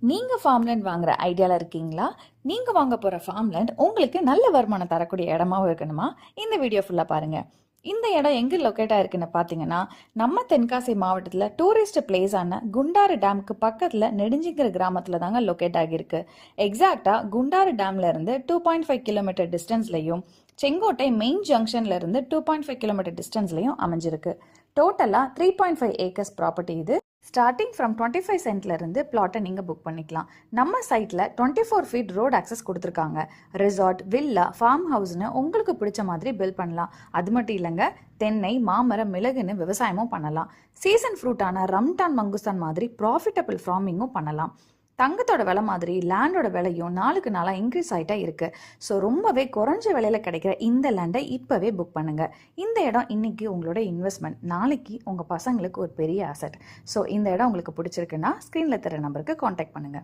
நீங்க ஃபார்ம்லேண்ட் வாங்குற ஐடியால இருக்கீங்களா? நீங்க வாங்க போற ஃபார்ம்லேண்ட் உங்களுக்கு நல்ல வருமானம் தரக்கூடிய இடமாவும் இருக்கணுமா? இந்த வீடியோ ஃபுல்லா பாருங்க. இந்த இடம் எங்க லொக்கேட் ஆயிருக்குன்னு பாத்தீங்கன்னா, நம்ம தென்காசி மாவட்டத்துல டூரிஸ்ட் பிளேஸ் ஆன குண்டாறு டேமுக்கு பக்கத்துல நெடுஞ்சிங்கிற கிராமத்துல தாங்க லொக்கேட் ஆகியிருக்கு. எக்ஸாக்டா குண்டாறு டேம்ல இருந்து 2.5 கிலோமீட்டர் டிஸ்டன்ஸ்லயும், செங்கோட்டை மெயின் ஜங்ஷன்ல இருந்து 2.5 கிலோமீட்டர் டிஸ்டன்ஸ்லயும் அமைஞ்சிருக்கு. டோட்டலா 3.5 ஏக்கர்ஸ் ப்ராப்பர்ட்டி இது. ஸ்டார்டிங் ஃப்ரம் 25 சென்ட்ல இருந்து பிளாட்டை நீங்க புக் பண்ணிக்கலாம். நம்ம சைட்ல 24 ஃபீட் ரோட் ஆக்சஸ் கொடுத்துருக்காங்க. ரிசார்ட், வில்லா, ஃபார்ம் ஹவுஸ்னு உங்களுக்கு பிடிச்ச மாதிரி பில்ட் பண்ணலாம். அது மட்டும் இல்லைங்க, தென்னை, மாமரம், மிளகுன்னு விவசாயமும் பண்ணலாம். சீசன் ஃப்ரூட்டான ரம்டான், மங்குஸ்தான் மாதிரி ப்ராஃபிட்டபிள் ஃபார்மிங்கும் பண்ணலாம். தங்கத்தோட விலை மாதிரி லேண்டோட விலையும் நாளுக்கு நாளாக இன்க்ரீஸ் ஆகிட்டே இருக்கு. ஸோ ரொம்பவே குறைஞ்ச விலையில கிடைக்கிற இந்த லேண்டை இப்போவே புக் பண்ணுங்க. இந்த இடம் இன்னைக்கு உங்களோட இன்வெஸ்ட்மெண்ட், நாளைக்கு உங்கள் பசங்களுக்கு ஒரு பெரிய அசட். ஸோ இந்த இடம் உங்களுக்கு பிடிச்சிருக்குன்னா ஸ்க்ரீனில் தர நம்பருக்கு காண்டாக்ட் பண்ணுங்க.